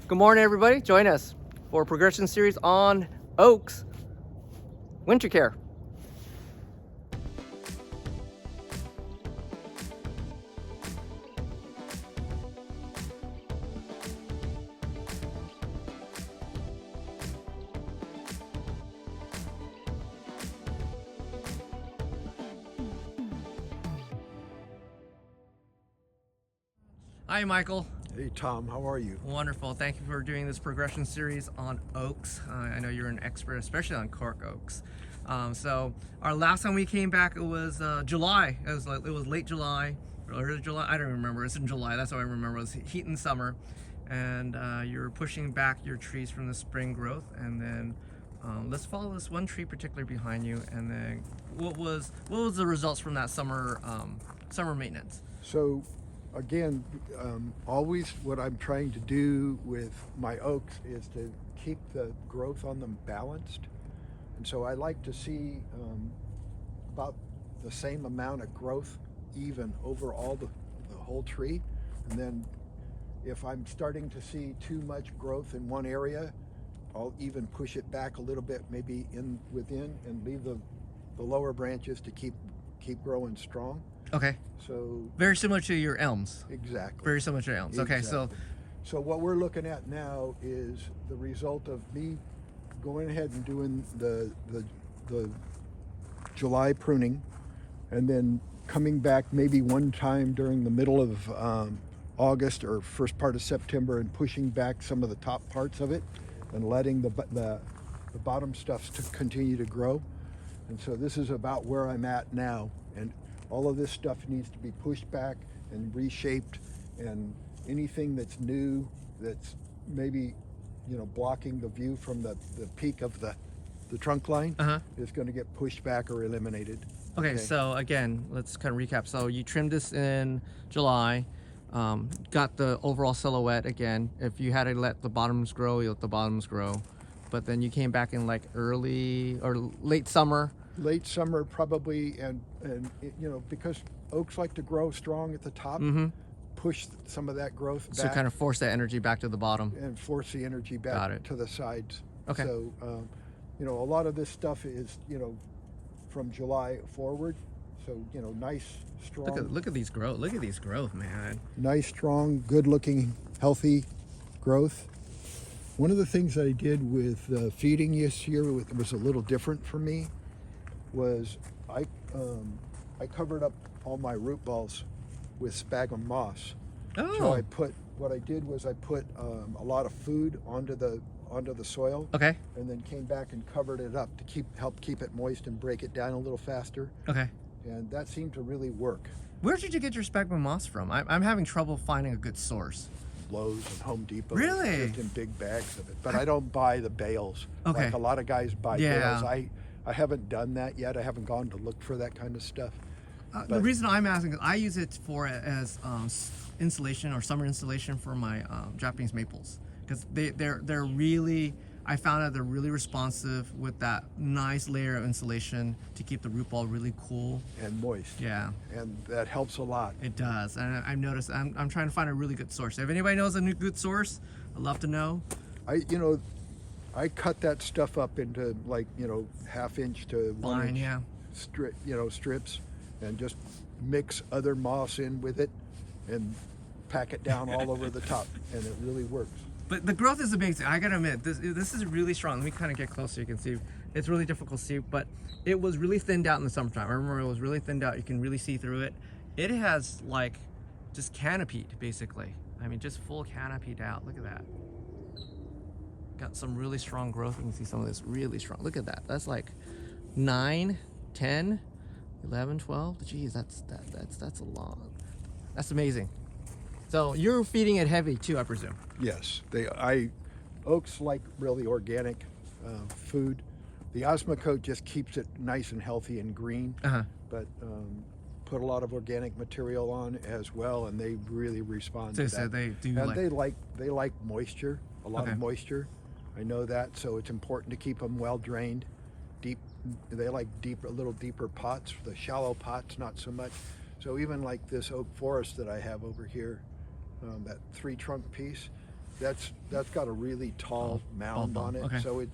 Good morning, everybody. Join us for a progression series on oaks winter care. Hi, Michael. Hey Tom, how are you? Wonderful. Thank you for doing this progression series on oaks. I know you're an expert, especially on cork oaks. So our last time we came back, it was July. It was late July, early July. I don't remember. It's in July. That's what I remember. It was heat in summer, and you were pushing back your trees from the spring growth. And then let's follow this one tree particularly behind you. And then what was the results from that summer maintenance? So again, always what I'm trying to do with my oaks is to keep the growth on them balanced. And so I like to see about the same amount of growth even over all the whole tree. And then if I'm starting to see too much growth in one area, I'll even push it back a little bit, maybe within, and leave the lower branches to keep growing strong. Okay. So very similar to your elms. Exactly. Very similar to your elms. Exactly. Okay, so what we're looking at now is the result of me going ahead and doing the July pruning, and then coming back maybe one time during the middle of August or first part of September and pushing back some of the top parts of it and letting the bottom stuff to continue to grow. And so this is about where I'm at now. And all of this stuff needs to be pushed back and reshaped, and anything that's new that's maybe blocking the view from the peak of the trunk line is going to get pushed back or eliminated. Okay, so again, let's kind of recap. So you trimmed this in July, got the overall silhouette. Again, if you had to let the bottoms grow, you let the bottoms grow, but then you came back in like early or late summer probably, and because oaks like to grow strong at the top, push some of that growth back. So kind of force that energy back to the bottom. And force the energy back to the sides. Okay. So, a lot of this stuff is, from July forward. So, nice, strong. Look at these growth. Look at these growth, man. Nice, strong, good-looking, healthy growth. One of the things that I did with feeding this year was a little different for me. Was I covered up all my root balls with sphagnum moss. Oh. So what I did was I put a lot of food onto the soil. Okay. And then came back and covered it up to help keep it moist and break it down a little faster. Okay. And that seemed to really work. Where did you get your sphagnum moss from? I'm having trouble finding a good source. Lowe's and Home Depot. Really? Just in big bags of it. But I don't buy the bales. Okay. Like a lot of guys buy bales. I haven't done that yet. I haven't gone to look for that kind of stuff. The reason I'm asking is I use it as insulation or summer insulation for my Japanese maples, because they're really, I found out they're really responsive with that nice layer of insulation to keep the root ball really cool and moist. Yeah, and that helps a lot. It does, and I've noticed. I'm trying to find a really good source. If anybody knows a good source, I'd love to know. I cut that stuff up into like 1/2 inch to 1 inch strips, and just mix other moss in with it and pack it down all over the top, and it really works. But the growth is amazing. I gotta admit, this is really strong. Let me kind of get closer. You can see it's really difficult to see, but it was really thinned out in the summertime. I remember it was really thinned out. You can really see through it. It has like just canopied basically. I mean, just full canopied out. Look at that. Got some really strong growth. You can see some of this really strong. Look at that. That's like 9, 10, 11, 12. Geez, that's a long. That's amazing. So you're feeding it heavy too, I presume. Yes, oaks like really organic food. The Osmocote just keeps it nice and healthy and green. But put a lot of organic material on as well, and they really respond to that. So they do. And they like moisture, a lot of moisture. I know that, so it's important to keep them well drained, deep. They like a little deeper pots. The shallow pots, not so much. So even like this oak forest that I have over here, that 3 trunk piece, that's got a really tall mound on it, okay. so it's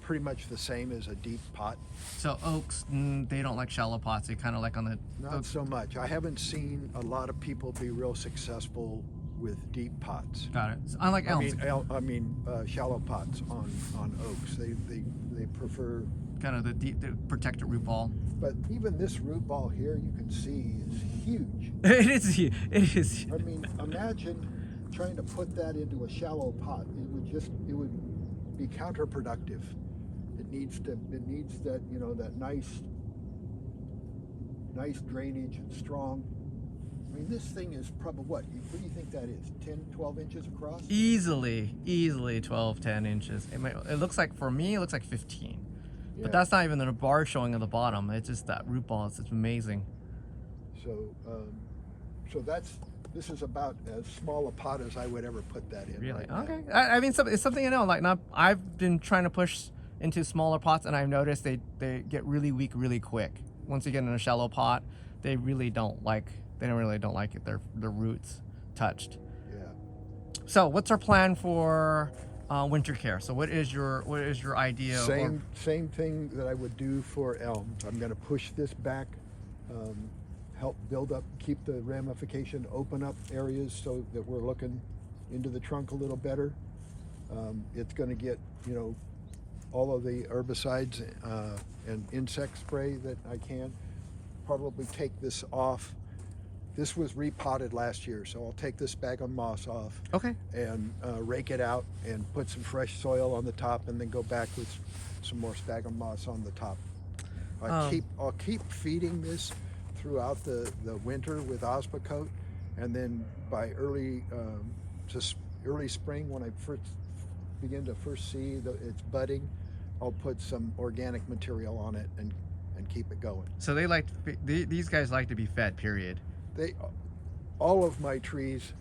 pretty much the same as a deep pot. So oaks, they don't like shallow pots. They kind of like on the Not so much. I haven't seen a lot of people be real successful with deep pots. Got it. So unlike elms, Shallow pots on oaks. They prefer. kind of the deep, the protected root ball. But even this root ball here, you can see is huge. It is. It is. I mean, imagine trying to put that into a shallow pot. It would be counterproductive. It needs that, that nice drainage and strong. I mean, this thing is probably what do you think that is? 10, 12 inches across? Easily 12, 10 inches. It looks like, for me, it looks like 15. Yeah. But that's not even the bar showing at the bottom. It's just that root ball. It's amazing. So, this is about as small a pot as I would ever put that in. Really? Right Okay. now. I mean, it's something I know. Like, I've been trying to push into smaller pots, and I've noticed they get really weak really quick. Once you get in a shallow pot, they really don't like it. Their roots touched. Yeah. So, what's our plan for winter care? So, what is your idea? Same thing that I would do for elms. I'm going to push this back, help build up, keep the ramification, open up areas so that we're looking into the trunk a little better. It's going to get all of the herbicides and insect spray that I can. Probably take this off. This was repotted last year, so I'll take this bag of moss off. Okay. And rake it out and put some fresh soil on the top, and then go back with some more sphagnum moss on the top. I'll keep feeding this throughout the winter with Osmocote, and then by early spring, when I begin to see it's budding, I'll put some organic material on it and keep it going. So these guys like to be fed, period. All of my trees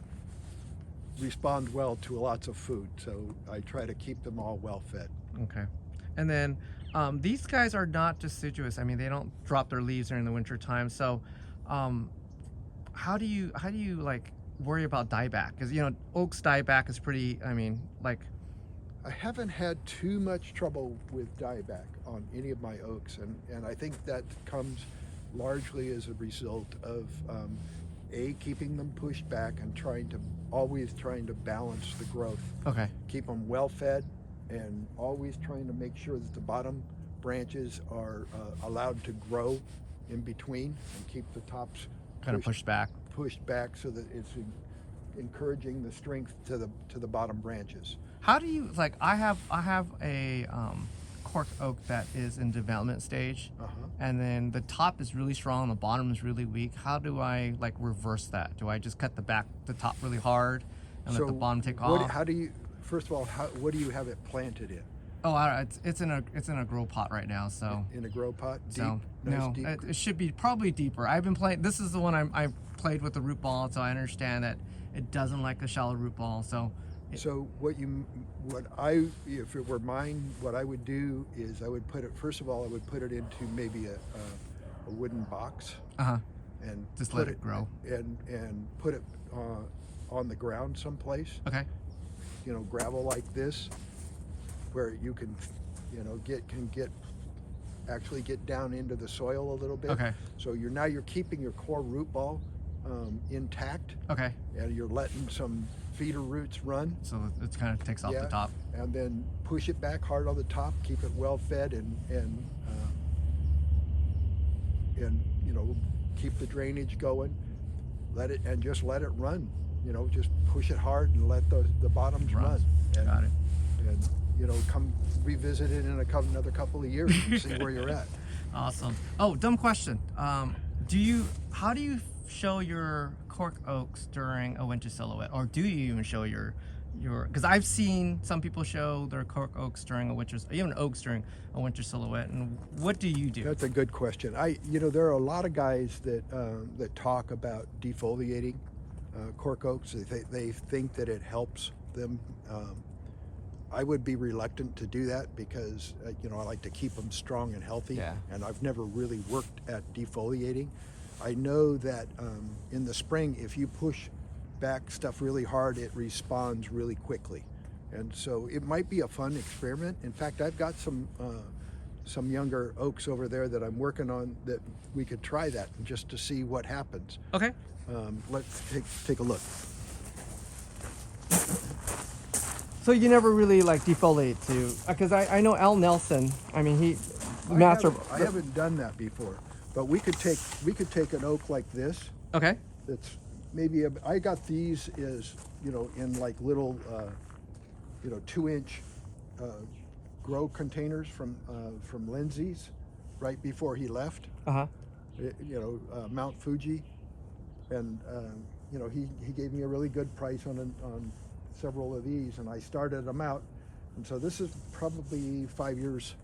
respond well to lots of food, so I try to keep them all well fed. Okay. And then these guys are not deciduous. I mean, they don't drop their leaves during the winter time. So how do you like worry about dieback? Because oaks dieback is pretty, I haven't had too much trouble with dieback on any of my oaks, and I think that comes largely as a result of keeping them pushed back and always trying to balance the growth. Okay. Keep them well fed, and always trying to make sure that the bottom branches are allowed to grow in between, and keep the tops kind of pushed back so that it's encouraging the strength to the bottom branches. How do you I have a cork oak that is in development stage, and then the top is really strong, the bottom is really weak. How do I reverse that? Do I just cut the top really hard and let the bottom take off? First of all, what do you have it planted in? Oh, it's in a grow pot right now. So in a grow pot, deep, so nice no, deep. It should be probably deeper. I've been playing. This is the one I played with the root ball, so I understand that it doesn't like a shallow root ball. So if it were mine, what I would do is I would put it into maybe a wooden box. And just let it grow. And put it on the ground someplace. Okay. Gravel like this, where you can, actually get down into the soil a little bit. Okay. So you're keeping your core root ball intact. Okay. And you're letting some feeder roots run. So it kind of takes off the top. And then push it back hard on the top. Keep it well fed and keep the drainage going. Just let it run. Just push it hard and let the bottoms run. Got it. And come revisit it in another couple of years and see where you're at. Awesome. Oh, dumb question. How do you show your cork oaks during a winter silhouette, or do you even show your? Because I've seen some people show their cork oaks during even oaks during a winter silhouette. And what do you do? That's a good question. There are a lot of guys that talk about defoliating cork oaks. They think that it helps them. I would be reluctant to do that because I like to keep them strong and healthy. Yeah. And I've never really worked at defoliating. I know that in the spring, if you push back stuff really hard, it responds really quickly. And so it might be a fun experiment. In fact, I've got some younger oaks over there that I'm working on that we could try that just to see what happens. Okay. Let's take a look. So you never really like defoliate to, because I know Al Nelson. I mean, he master. I haven't done that before, but we could take an oak like this. Okay. That's maybe I got these is in like little 2-inch grow containers from Lindsay's right before he left. Mount Fuji, and he gave me a really good price on several of these, and I started them out, and so this is probably 5 years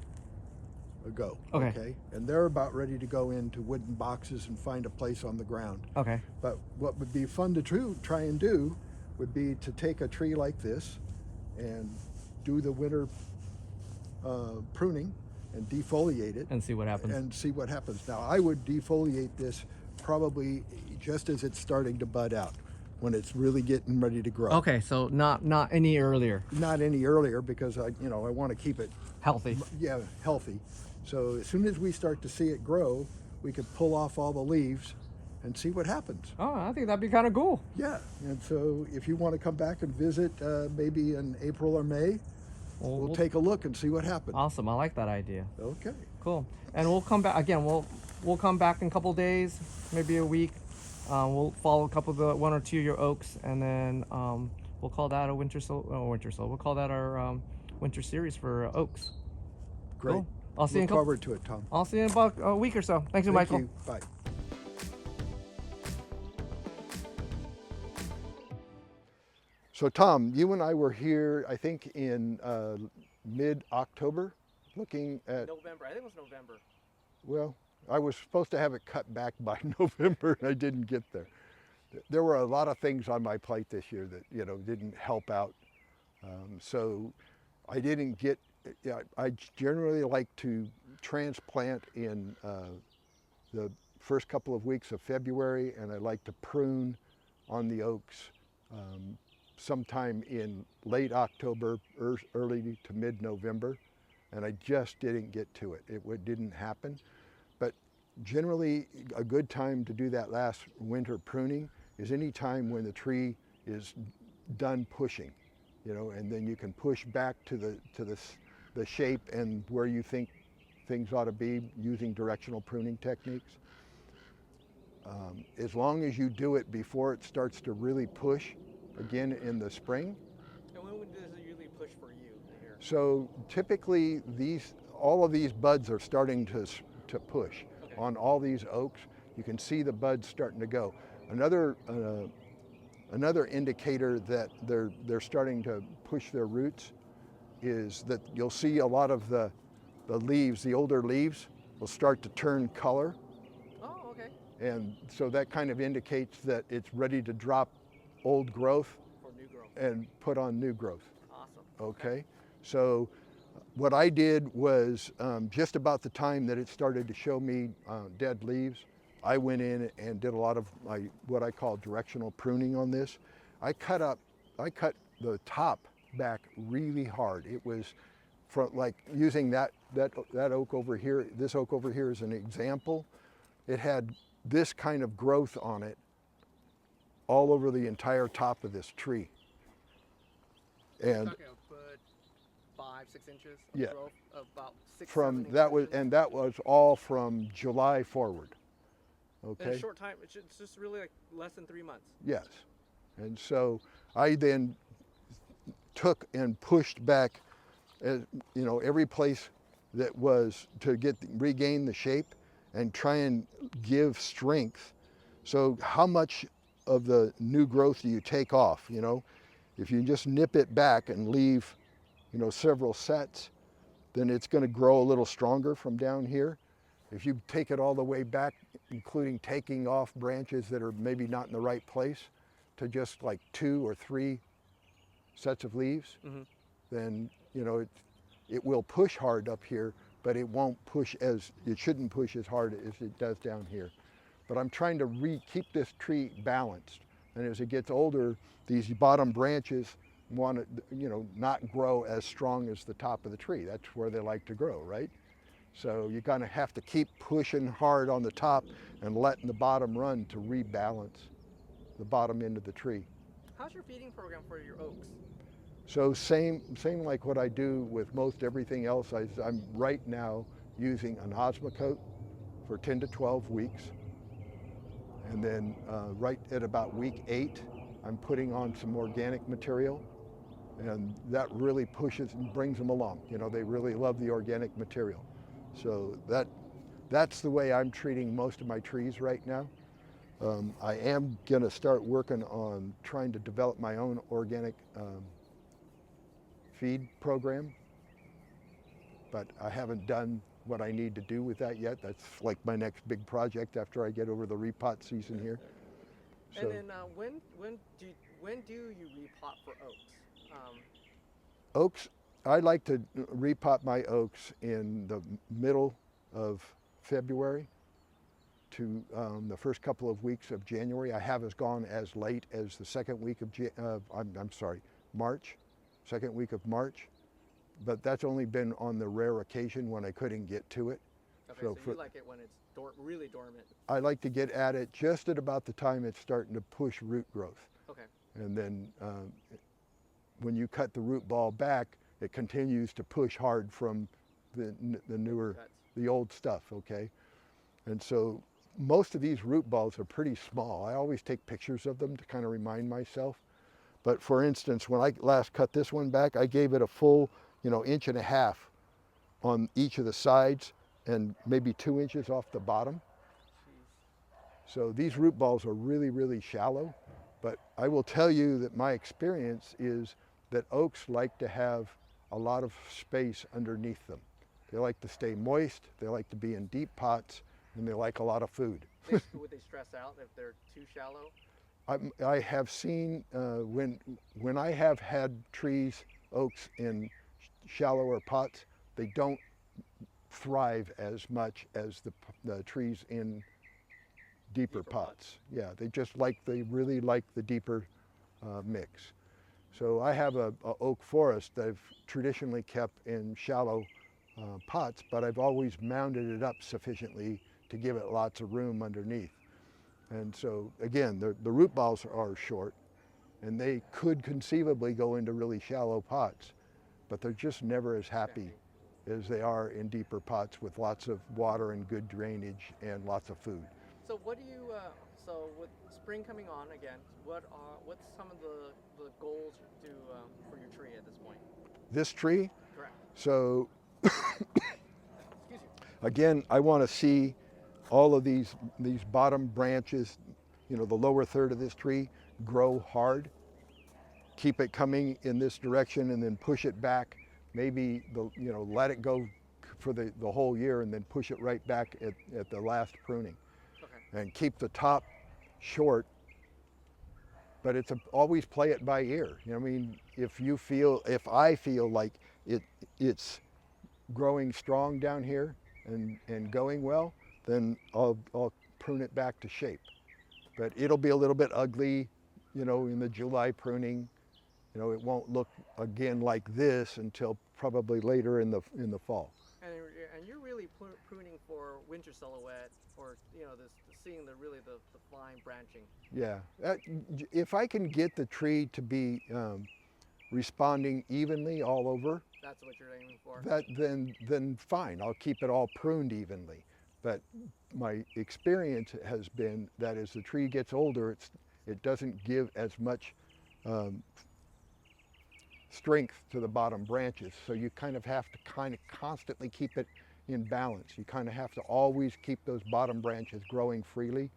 ago. Okay. And they're about ready to go into wooden boxes and find a place on the ground. Okay. But what would be fun to try and do would be to take a tree like this and do the winter pruning and defoliate it And see what happens. Now I would defoliate this probably just as it's starting to bud out, when it's really getting ready to grow. Okay, so not any earlier. Not any earlier, because I want to keep it Healthy. healthy. So as soon as we start to see it grow, we could pull off all the leaves and see what happens. Oh, I think that'd be kind of cool. Yeah, and so if you want to come back and visit maybe in April or May, we'll take a look and see what happens. Awesome, I like that idea. Okay. Cool. And we'll come back again. We'll come back in a couple days, maybe a week. We'll follow a couple of the 1 or 2 of your oaks, and then we'll call that a winter soul. We'll call that our winter series for oaks. Great. Cool. I'll see you. Look forward to it, Tom. I'll see you in about a week or so. Thanks, Michael. You. Bye. So Tom, you and I were here, I think, in mid-October, looking at. November. I think it was November. Well, I was supposed to have it cut back by November, and I didn't get there. There were a lot of things on my plate this year that didn't help out. So I didn't get. I generally like to transplant in the first couple of weeks of February, and I like to prune on the oaks sometime in late October, early to mid-November, and I just didn't get to it. It didn't happen. But generally, a good time to do that last winter pruning is any time when the tree is done pushing, and then you can push back to the shape and where you think things ought to be using directional pruning techniques. As long as you do it before it starts to really push again in the spring. And when does it usually push for you here? So typically all of these buds are starting to push. Okay. On all these oaks. You can see the buds starting to go. Another indicator that they're starting to push their roots is that you'll see a lot of the leaves, the older leaves, will start to turn color. Oh, okay. And so that kind of indicates that it's ready to drop old growth For new growth. and put on new growth. Awesome. Okay. So what I did was just about the time that it started to show me dead leaves, I went in and did a lot of what I call directional pruning on this. I cut the top back really hard. It was from like using that oak over here, this oak over here as an example. It had this kind of growth on it all over the entire top of this tree. And Talking a foot, 5-6 inches of Yeah. growth, about 6 from 7 that was, inches. and that was all from July forward. In a Okay. short time, it's just really like less than 3 months. Yes. And so I then took and pushed back, every place that was to regain the shape and try and give strength. So how much of the new growth do you take off? If you just nip it back and leave, several sets, then it's going to grow a little stronger from down here. If you take it all the way back, including taking off branches that are maybe not in the right place, to just like 2 or 3 sets of leaves, Mm-hmm. then it will push hard up here, but it shouldn't push as hard as it does down here. But I'm trying to keep this tree balanced And as it gets older, these bottom branches want to, not grow as strong as the top of the tree. That's where they like to grow, right? So you kind of have to keep pushing hard on the top and letting the bottom run to rebalance the bottom end of the tree. How's your feeding program for your oaks? So same like what I do with most everything else. I'm right now using an Osmocote for 10 to 12 weeks. And then right at about week 8, I'm putting on some organic material, and that really pushes and brings them along. They really love the organic material. So that's the way I'm treating most of my trees right now. I am gonna start working on trying to develop my own organic feed program, but I haven't done what I need to do with that yet. That's like my next big project after I get over the repot season here. So, and then when do you repot for oaks? Oaks, I like to repot my oaks in the middle of February to the first couple of weeks of January. I haven't gone as late as the second week of March, second week of March, but that's only been on the rare occasion when I couldn't get to it. Okay, so you like it when it's really dormant. I like to get at it just at about the time it's starting to push root growth. Okay. And then when you cut the root ball back, it continues to push hard from the newer, the old stuff, okay? And so most of these root balls are pretty small. I always take pictures of them to kind of remind myself. But for instance, when I last cut this one back, I gave it a full, 1.5 inches on each of the sides and maybe 2 inches off the bottom. So these root balls are really, really shallow. But I will tell you that my experience is that oaks like to have a lot of space underneath them. They like to stay moist, they like to be in deep pots, and they like a lot of food. Would they stress out if they're too shallow? I have seen when I have had oaks in shallower pots, they don't thrive as much as the trees in deeper pots. Yeah, they really like the deeper mix. So I have a oak forest that I've traditionally kept in shallow pots, but I've always mounded it up sufficiently to give it lots of room underneath. And so again, the root balls are short, and they could conceivably go into really shallow pots, but they're just never as happy as they are in deeper pots with lots of water and good drainage and lots of food. So what do you, so with spring coming on again, what's some of the goals for your tree at this point? This tree? Correct. So again, I want to see all of these bottom branches, the lower third of this tree, grow hard. Keep it coming in this direction and then push it back. Maybe let it go for the whole year and then push it right back at the last pruning. Okay. And keep the top short, but always play it by ear. If I feel like it's growing strong down here and going well, then I'll prune it back to shape. But it'll be a little bit ugly, in the July pruning. It won't look again like this until probably later in the fall. And you're really pruning for winter silhouette, or seeing the fine branching. Yeah, if I can get the tree to be responding evenly all over. That's what you're aiming for. Then fine. I'll keep it all pruned evenly. But my experience has been that as the tree gets older, it doesn't give as much strength to the bottom branches. So you kind of have to constantly keep it in balance. You kind of have to always keep those bottom branches growing freely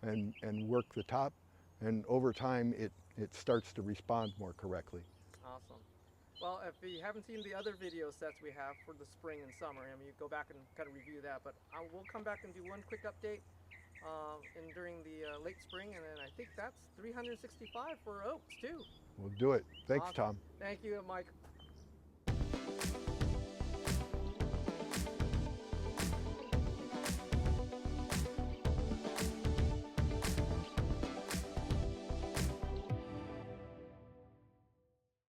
and work the top. And over time, it starts to respond more correctly. Awesome. Well, if you haven't seen the other video sets we have for the spring and summer, you go back and kind of review that. But we'll come back and do one quick update during the late spring, and then I think that's 365 for oaks too. We'll do it. Thanks, awesome. Tom. Thank you, Mike.